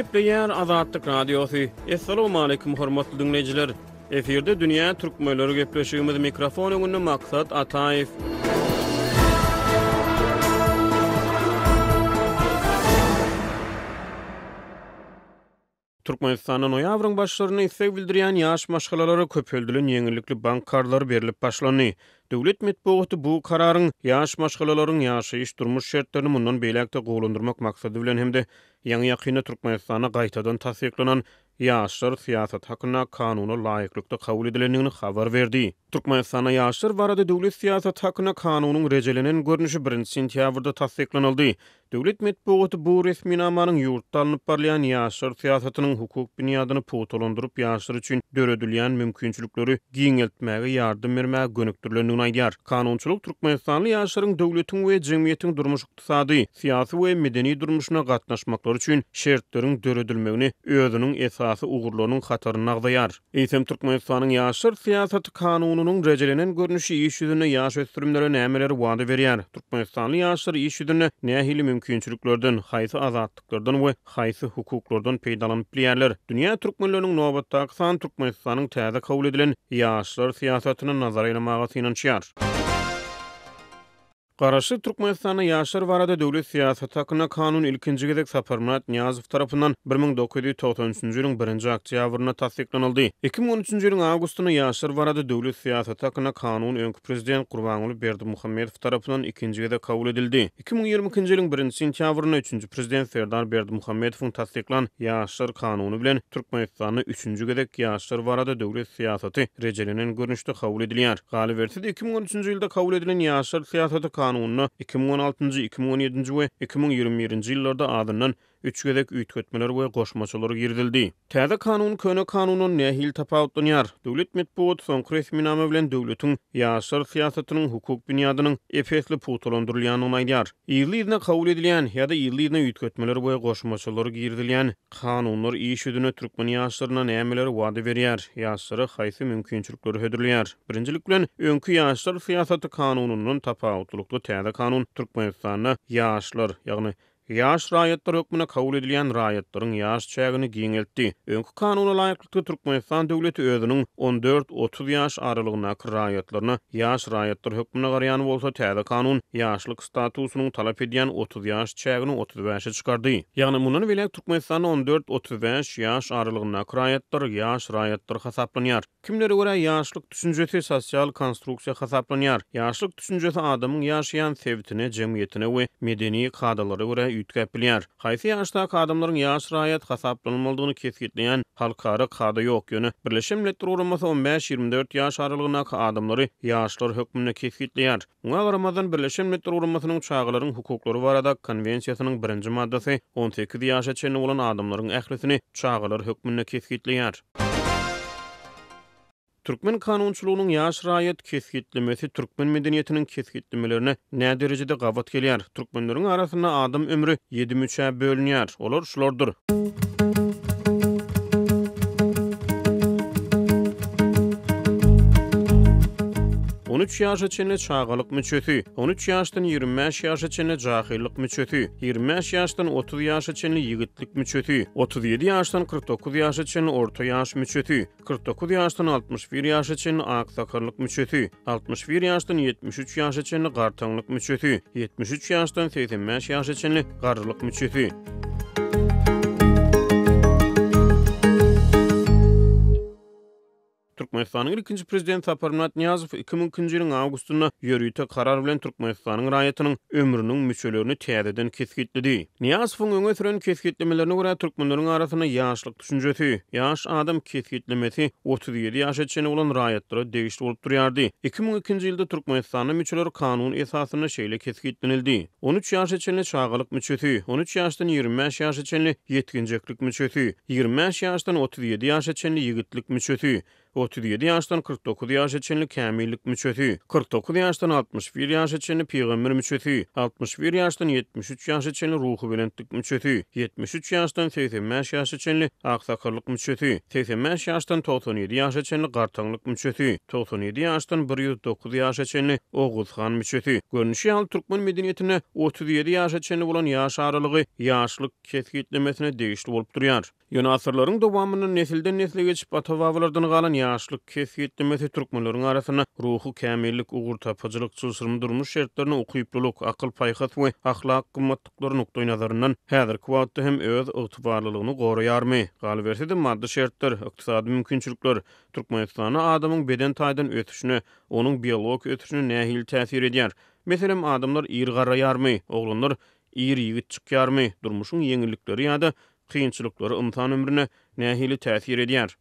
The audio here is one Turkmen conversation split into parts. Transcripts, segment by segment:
Gepleýär Azatlyk Radiosu. Assalamu alaykum hormatly dinleyijiler. Eferde dünýä türkmenleri gepleşigimiz mikrofon öňünde maksat Ataýew. Türkmenistanyň noýabryň başlaryna istek bildirýän ýaş maşgalalary köpeldilen ýeňillikli bank kartları berilip başlandy. Döwlet medeniýeti bu kararyň ýaş maşgalalaryň ýaşaýyş durmuş şertlerini mundan beýlekde gowlandyrmak maksady bilen hemde ýaňy ýakyny Türkmenistana gaýtadan tasdiklanan ýaşlar siýasat hakyna kanuny laýyklykda kabul edilendigini habar berdi. Türkmenistana ýaşlar barada döwlet siýasat hakyna kanunyň rejelenen görnüşi 1 sentýabrda tasdiklanyldy. Döwlet medeniýeti bu resmi namanyň ýurtda alınıp barlayan ýaşlar siýasatynyň hukuk binýadyny puwtalandyryp ýaşlar üçin döredilýän mümkinçilikleri giňeltmäge ýardym bermäge gönükdirlendigini aýdýar. Kanunçylyk Türkmenistanly ýaşlaryň döwletiň we jemgyýetiň durmuş ykdysady, syýasy we medeni durmuşyna gatnaşmaklary üçin şertleriň döredilmegini özüniň esasy ugurlarynyň hataryna agdaýar. Eýsem Türkmenistanyň ýaşlar siýasaty kanunynyň rejelenen görnüşi iş ýüzüne ýaş ösdürimlere nämeleri wada berýär? Türkmenistanyň ýaşlary iş ýüzüne nähili mümkinçiliklerden, haýsy azatlyklardan we haýsy hukuklardan peýdalanyp bilýärler? Dünýä türkmenleriniň nobatdaky san Türkmenistanyň täze kabul edilen ýaşlar siýasatyny nazara almaga synanýar. Garaşy Türkmenistanyň ýaşlar barada döwlet siýasaty hakyna kanun ilkinji gezek Saparmurat Niýazow tarapyndan 1993-nji ýylyň 1-nji oktýabryna tasdiklanyldy. 2013-nji ýylyň awgustyna ýaşlar barada döwlet siýasaty hakyna kanun öňkü prezident Gurbanuly Berdimuhammedow tarapyndan ikinji gezek kabul edildi. 2022-nji ýylyň 1-nji sentýabryna 3-nji prezident Serdar Berdimuhammedowyň tasdiklan ýaşlar kanuny bilen Türkmenistanyň 3-nji gezek ýaşlar barada döwlet siýasaty rejelenen görnüşde kabul edilýär. Galy berse 2013-nji ýylda kabul edilen ýaşlar siýasaty kanunyna 2016-njy, 2017-nji we 2021-nji ýyllarda adından 3 gezek üýtgetmeler we goşmaçylar girdildi. Täze kanun köne kanunun nähil tapawutlanýar. Döwlet medeniýeti soňky resmi nama bilen döwletiň ýaşlar siýasatynyň hukuk binýadynyň efekli puwtalandyrylýanyny aýdýar. Ýyly-ýylyna kabul edilýän ýa-da ýyly-ýylyna üýtgetmeler we goşmaçylar girdilýän kanunlar iş ýüzüne türkmen ýaşlaryna nämeleri wada berýär? Ýaşlara haýsy mümkinçilikleri hödürlýär? Birinjilik bilen öňkü ýaşlar siýasaty kanunynyň tapawutlykly täze kanun Türkmenistanyň ýaşlar, ýagny ýaş raýatlar hökmüne kabul edilýän raýatlaryň ýaş çägini giňeltdi. Öňkü kanuny laýyklykda Türkmenistan döwleti özüniň 14-30 ýaş aralygynaky raýatlaryna ýaş raýatlar hökmüne garaýan bolsa, täze kanun ýaşlyk statusyny talap edýän 30 ýaş çägini 35-e çykardy. Ýagny mundan welek Türkmenistanyň 14-35 ýaş aralygynaky raýatlar ýaş raýatlar hasaplanýar. Kimlere görä ýaşlyk düşünjesi sosial konstruksiýa hasaplanýar. Ýaşlyk düşünjesi adamyň ýaşaýan sebitine, jemgyýetine we medeni kadalary görä üýtgäpilýär. Haýsy ýaşdaky adamlaryň ýaş raýat hasaplanmalydygyny kesgitleýän halkara kada ýok ýöne Birleşen Milletler Guramasy 15-24 ýaş aralygynaky adamlary ýaşlar hökmüne kesgitleýär. Muňa garamazdan Birleşen Milletler Guramasynyň çağalaryň hukuklary barada konwensiýasynyň 1-nji maddasy 18 ýaşa çenli bolan adamlaryň ählisini çağalar hökmüne kesgitleýär. Türkmen kanunçylygynyň ýaş raýat kesgitlemesi türkmen medeniýetiniň kesgitlemelerine nä derejede gabat gelýär? Türkmenleriň arasynda adam ömrü 7-3-e bölünýär. Olar şulardyr. 13 ýaşa çenli çağalyk müçesi, 13 ýaşdan 25 ýaşa çenli jahillik müçesi, 25 ýaşdan 30 ýaşa çenli ýigitlik müçesi, 37 ýaşdan 49 ýaşa çenli orta ýaş müçesi, 49 ýaşdan 61 ýaşa çenli aksakarlyk müçesi, 61 ýaşdan 73 ýaşa çenli gartaňlyk müçesi, 73 ýaşdan 85 ýaşa çenli garrylyk müçesi. Türkmenistanyň ilkinji prezident Saparmurat Niýazow 2002-nji ýylyň awgustynda ýörüýte karar bilen Türkmenistanyň raýatynyň ömrüniň müçelerini täzeden kesgitledi. Niýazowyň öňe süren kesgitlemelerine görä türkmenleriň arasyna ýaşlyk düşünjesi, ýaş adam kesgitlemesi 37 ýaşa çenli bolan raýatlara degişli bolup durýardy. 2002-nji ýylda Türkmenistanyň müçeleri kanun esasyna şeýle kesgitlenildi. 13 ýaşa çenli çağalyk müçesi, 13 ýaşdan 25 ýaşa çenli ýetginjeklik müçesi, 25 ýaşdan 37 ýaşa çenli ýigitlik müçesi, 37 ýaşdan 49 ýaşa çenli kämillik müçesi, 49 ýaşdan 61 ýaşa çenli peýgamber müçesi, 61 ýaşdan 73 ýaşa çenli ruhy belentlik müçesi, 73 ýaşdan 85 ýaşa çenli aksakarlyk müçesi, 85 ýaşdan 97 ýaşa çenli gartaňlyk müçesi, 97 ýaşdan 109 ýaşa çenli oguzhan müçesi. Görnüşi al türkmen medeniýetine 37 ýaşa çenli bolan ýaş aralygy ýaşlyk kesgitlemesine degişli bolup durýar. Ýöne asyrlaryň dowamyny nesilden nesile geçip ata-babalardan galan ýaşlyk kesgitlemesi türkmenleriň arasyna ruhy kämillik, ugur tapajylyk, çylsyrmy durmuş şertlerini okuyupluluk, akyl paýhat we ahlak gymmatlyklary nokta nazaryndan häzirki wagtda hem öz ygtybarlylygyny goraýarmy? Galy bersede maddi şertler, ykdysady mümkinçilikler Türkmenistana adamyň beden taýdan ötüşine, onuň biologik ötüşine nähili täsir edýär? Meselem adamlar iri garaýarmy? Oglanlar iri ýigit çykýarmy? Durmuşyň ýeňillikleri ýa-da kynçylykları ymtan ömrüne nähili täsir edýär?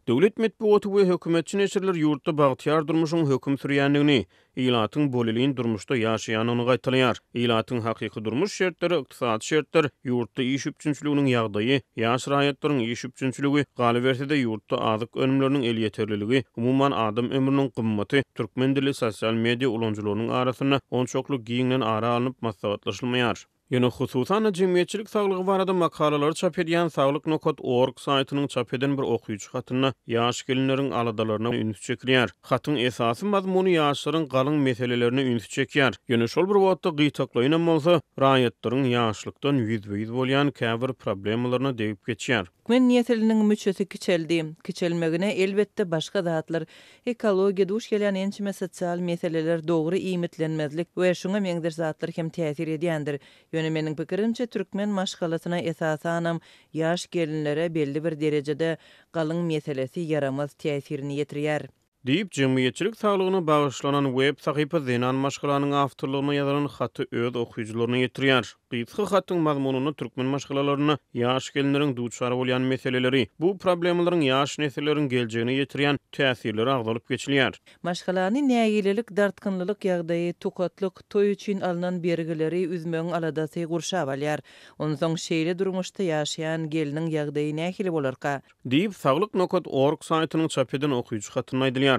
Döwlet medeniýeti we hökümetçi neşirler ýurtda bagtyar durmuşyň höküm sürýändigini, ilatyň boliliğin durmuşda ýaşaýanyny gaýtalýar. Ilatyň hakyky durmuş şertleri, ykdysady şertler, ýurtda iş üçünçiliginiň ýagdaýy, ýaş raýatlaryň iş üçünçiligi, galy bersede ýurtda azyk önümleriniň el ýeterliligi, umumyň adam ömrüniň gymmaty, türkmen dili sosial media ulanjylarynyň arasyna onçokly giňden ara alınıp maslahatlaşylmaýar. Ýöne hususan jemgyýetçilik saglygy barada makalalary çap edýän saglyk.org saýtynyň çap eden bir okuýjy hatyna ýaş gelinleriň aladalaryna üns çekilýär. Hatyň esasy mazmuny ýaşlaryň galyň meselelerine üns çekýär. Ýöne şol bir wagtda gytaklaýan bolsa, raýatlaryň ýaşlykdan ýüzbeýiz bolýan käbir problemlaryna degip geçýär. Türkmen nesliniň müçesi kiçeldi. Kiçelmegine elbetde başga zatlar, ekologiýa duş gelen ençime sosial meseleler dogry iýmitlenmezlik we şuňa meňdir zatlar hem täsir edýändir. Ýöne meniň pikirimçe türkmen maşgalasyna esasanam ýaş gelinlere belli bir derejede galyň meselesi yaramaz täsirini ýetirýär. Diýip jemgyýetçilik saglygyna bagyşlanan web sahypy Zenan Maşgalanyň awtorlygyna ýazalan haty öz okuýjylaryna ýetirýär. Gysga hatyň mazmunyny türkmen maşgalalaryna ýaş gelinleriň duçar bolýan meseleleri, bu problemlaryň ýaş nesilleriň geljegine ýetirýän täsirleri agdalyp geçilýär. Maşgalany nägililik, dartkynlylyk ýagdaýy, tukatlyk, toý üçin alynan bergileri üzmegiň aladasy gurşap alýar. Ondan soň şeýle durmuşda ýaşaýan geliniň ýagdaýy nähili bolarka? Diýip saglyk.org saýtynyň çap eden okuýjy hatyna aýdylýar.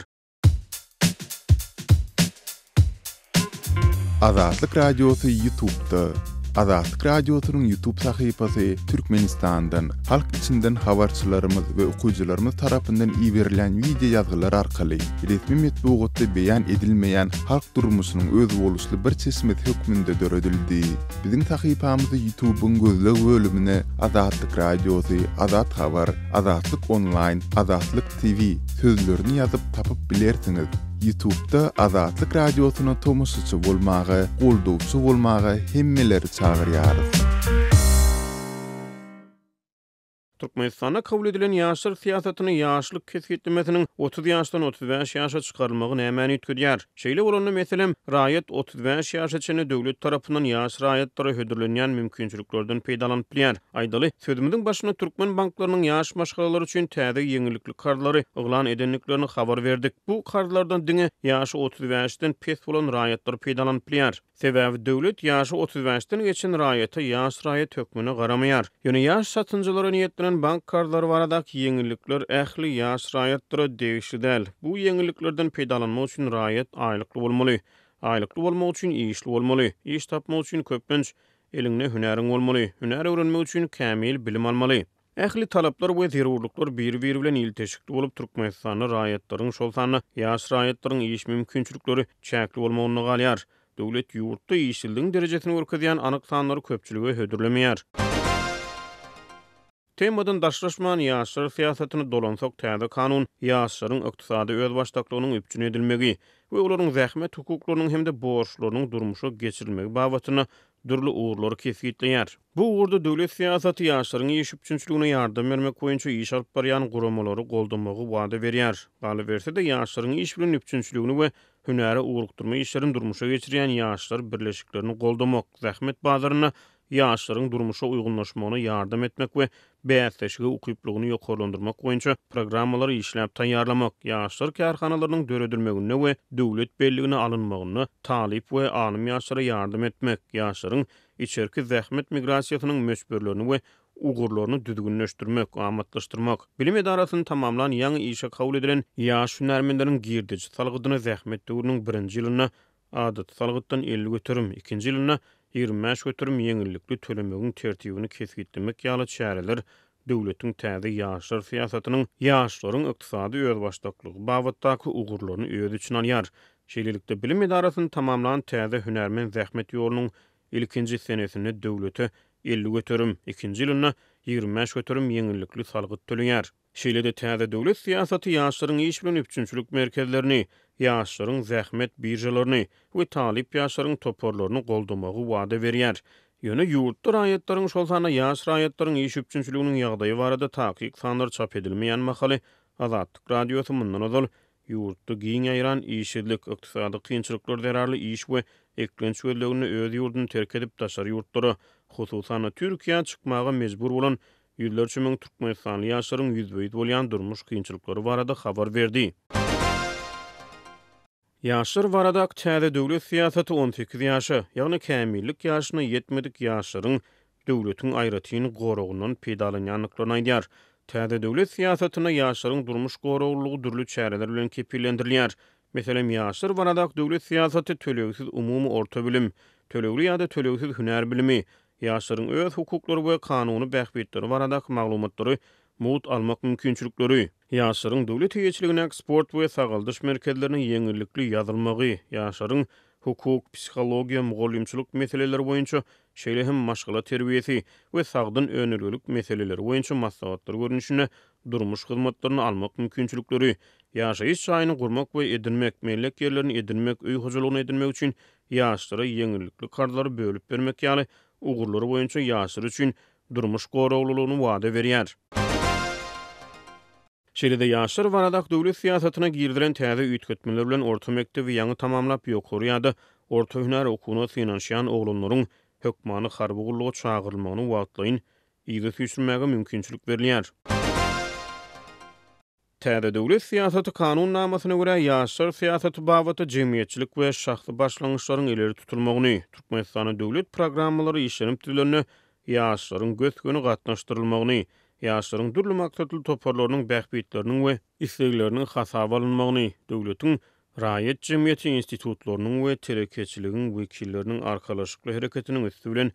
Azatlyk Radiosu YouTube'da. Azatlyk Radiosu'nun YouTube sahypasy Türkmenistan'dan, halk içinden habarçylarymyz we okuýjylarymyz tarapyndan iýerilen video ýazgylar arkaly resmi metbuatda beýan edilmeýän halk durmuşynyň öz boluşly bir çeşmet hökmünde döredildi. Biziň sahypamyzy YouTube'un gözleg bölümine Azatlyk Radiosu, Azat Habar, Azatlyk Online, Azatlyk TV sözlerini ýazyp tapyp bilersiňiz. YouTube'da Azatlyk Radiosu'na tomoşaçy bolmagy, goldowçy bolmagy hemmeleri çagyrýarys. Türkmenistana kabul edilen ýaşlar siýasatyny ýaşlyk kesgitlemesiniň 30 ýaşdan 35 ýaşa çykarylmagy näme etdirýär? Şeýle bolanda meselem raýat 35 ýaşa çenli döwlet tarapyndan ýaş raýatlary hödürlenýän mümkinçiliklerden peýdalanyp bilýär. Aýdaly sözümiziň başyna türkmen banklarynyň ýaş maşgalalary üçin täze ýeňillikli kartlary oglan edenliklerini habar berdik. Bu kartlardan diňe ýaşy 35-den pes bolan raýatlar peýdalanyp bilýär. Sebäbi döwlet ýaşy 35-den geçen raýata ýaş raýat hökmüne garamaýar. Ýöne ýaş satynjylara niýetlenen bank kartları baradaky ýeňillikler ähli ýaş raýatlara degişli däl. Bu ýeňilliklerden peýdalanmak üçin raýat aýlykly bolmaly. Aýlykly bolmak üçin işli bolmaly. İş tapmak üçin köpünç eliňde hünäriň bolmaly. Hünär öwrenmek üçin kämil bilim almaly. Ähli talaplar we zerurluklar bir-biri bilen ilteşikli bolup Türkmenistanyň raýatlaryň şol sany ýaş raýatlaryň iş mümkinçilikleri çäkli bolmagyny galýar. Döwlet ýurtda işçiligiň derejesini görkezýän anyk sanlary köpçüligi hödürlemeýär. Temadan daşlaşman ýaşlar siýasatyny dolansak täze kanun ýaşlaryň ykdysady öz başdaklygynyň üpçün edilmegi we olaryň zähmet hukuklarynyň hemde borçlarynyň durmuşa geçirilmegi babatyna dürli uğurlary kesgitleýär. Bu uğurda döwlet siýasaty ýaşlaryň iş üçünçiligine ýardam bermek boýunça iş alyp barýan guramalary goldamagy wada berýär. Galy bersede ýaşlaryň iş bilen üçünçiligini we hünäri ugrukdurma işlerini durmuşa geçirýän ýaşlar birleşiklerini goldamak, zähmet bazaryna ýaşlaryň durmuşa uygunlaşmagyna ýardam etmek we bäsleşigi ukyplygyny ýokarlandyrmak boýunça programmalary işläp taýýarlamak, ýaşlar karhanalarynyň döredilmegine we döwlet belligine alynmagyna talip we anym ýaşlara ýardam etmek, ýaşlaryň içerki zähmet migrasiýasynyň möçberlerini we ugurlaryny düzgünleşdirmek, amatlaşdyrmak, bilim edarasyny tamamlan ýaňy işe kabul edilen ýaş hünärmendleriň girdiçi salgydyny zähmet döwrüniň 1-nji ýylyna adat salgytdan 50 götürüm, 2-nji ýylyna 25 götürüm ýeňillikli tölemegiň tertibini kesgitdirmek ýaly çäreler döwletiň täze ýaşlar syýasatynyň ýaşlaryň ykdysady özbaşdaklygy babatdaky ugurlaryny öz üçin alýar. Şeýlelikde bilim edarasyny tamamlanan täze hünärmen zähmet ýolunyň ilkinji senesinde döwlete 50 götürüm, 2-nji ýylyna 25 götürüm ýeňillikli salgyt töleýär. Şeýlede täze döwlet syýasaty ýaşlaryň iş bilen üçünçilik merkezlerini, ýaşlaryň zähmet birjalaryny we talip ýaşlaryň toporlaryny goldamagy wada berýär. Ýöne ýurtda raýatlaryň şol sana ýaş raýatlaryň iş üçünçiliginiň ýagdaýy barada takyk sanlar çap edilmeýän makaly Azatlyk radiosy mundan ozal ýurtda giň aýran işçilik, ykdysady kynçylyklar derarly iş we eklenç öýlerini öz ýurduny terk edip daşary ýurtlara, hususan Türkiýe çykmaga mejbur bolan ýüllerçe müň türkmenistanly ýaşlaryň ýüzbeýit bolýan durmuş kynçylyklary barada habar berdi. Ýaşlar barada täze döwlet syýasaty 18 ýaşa, ýagny kämillik ýaşyna ýetmedik ýaşlaryň döwletiň aýratyny goragynyň peýdalanýanlyklaryny aýdýar. Täze döwlet syýasatyna ýaşlaryň durmuş goraglygy dürli çäreler bilen kepillendirilýär. Meselem ýaşlar barada döwlet syýasaty tölegsiz umumy orta bilim, tölegli ýa-da tölegsiz hünär bilimi, ýaşlaryň öz hukuklary we kanuny bähbitleri barada maglumatlary mut almak mümkinçilikleri, ýaşlaryň döwlet ýeçiligine sport we sagaldyş merkezleriniň ýeňillikli ýazylmagy, ýaşlaryň hukuk, psihologiýa, mugallimçilik meseleleri boýunça şeýle hem maşgala terbiyesi we sagdyn önerilik meseleleri boýunça maslahatlar görnüşine durmuş hyzmatlaryny almak mümkinçilikleri, ýaşaýyş ýaýyny gurmak we edinmek, mellek ýerlerini edinmek, öý hojalygyny edinmek üçin ýaşlara ýeňillikli kartlary bölüp bermek ýaly ugurlary boýunça ýaşlar üçin durmuş goraglylygyny wada berýär. Şeýlede ýaşlar baradak döwlet syýasatyna girdilen täze üýtgetmeler bilen orta mektebi ýaňy tamamlap ýokary ýa-da orta hünär okuwyna synanşýan oglanlaryň hökmany harby gulluga çagyrylmagyny wagtlaýyn ýygy süýsünmäge mümkinçilik berilýär. Täze döwlet syýasaty kanun namasyna görä ýaşlar syýasaty babaty jemgyýetçilik we şahsy başlangyçlaryň ileri tutulmagyny, Türkmenistanyň döwlet programmalary işlenip dilerini ýaşlaryň götköni gatnaşdyrylmagyny, ýaşlaryň dürli maksatly toparlarynyň bähbitleriniň we islegleriniň hasaba alynmagyny, döwletiň raýat jemgyýeti institutlarynyň we terekeçiligiň wekilleriniň arkalaşykly hereketiniň üstü bilen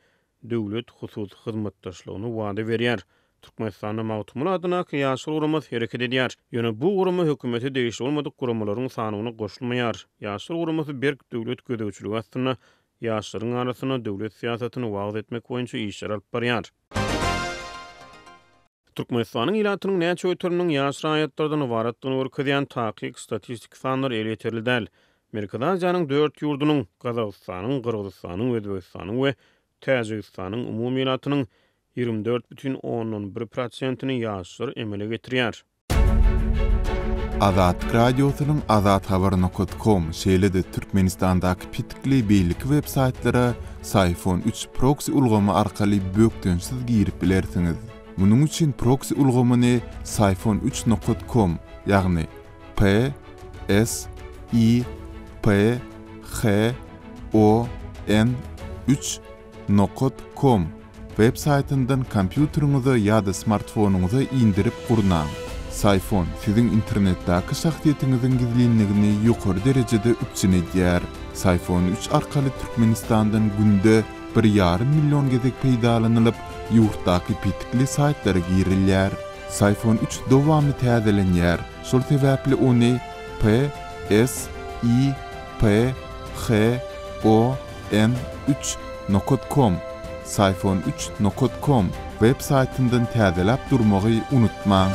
döwlet hususy hyzmatdaşlygyny wada berýär. Türkmenistanyň mawtumly adyna ýaşlar guramasy hereket edýär. Ýöne bu gurama hökümeti değişik bolmadyk guramalaryň sanyny goşulmaýar. Ýaşlar guramasy berk döwlet gödäwçiligi astyna ýaşlaryň arasyna döwlet syýasatyny wagt etmek boýunça işler alyp barýar. Türkmenistanyň ilatynyň näçe öýtüriniň ýaş raýatlardan ibaratlygyny görkezýän takyk statistik sanlar ele ýetirildi. Amerika Aziýanyň 4 ýurdunyň, Gazagystanyň, Kyrgyzstanyň, Özbegistanyň we Täjikistanyň umumy ilatynyň 24,1%-ni ýaşlar emele getirýär. Azatlyk radiosynyň azathabar.com şeýlede Türkmenistandaky pitikli beýlik websaytlara Sayfon 3 proxy ulgamy arkaly bökdönsiz girip bilersiňiz. Munuň üçin proxy ulgamyny sayfon3.com ýagny sayfon3.com web saytyndan kompýuteriňize ýa-da smartfonuňyza indirip gurnaň. Sayfon siziň internetdäki şahsiýetiňiziň gizlinligini ýokary derejede üçin edýär. Sayfon 3 arkaly Türkmenistandan günde 1,5 milyon gezek peýdalanylyp, ýurtdaky pitikli saytlara girilýär. Sayfon 3 dowamly täzelenýär. Şol sebäpli ony sayfon3.com sayfon3.com web saytyndan täzelep durmagy unutmaň.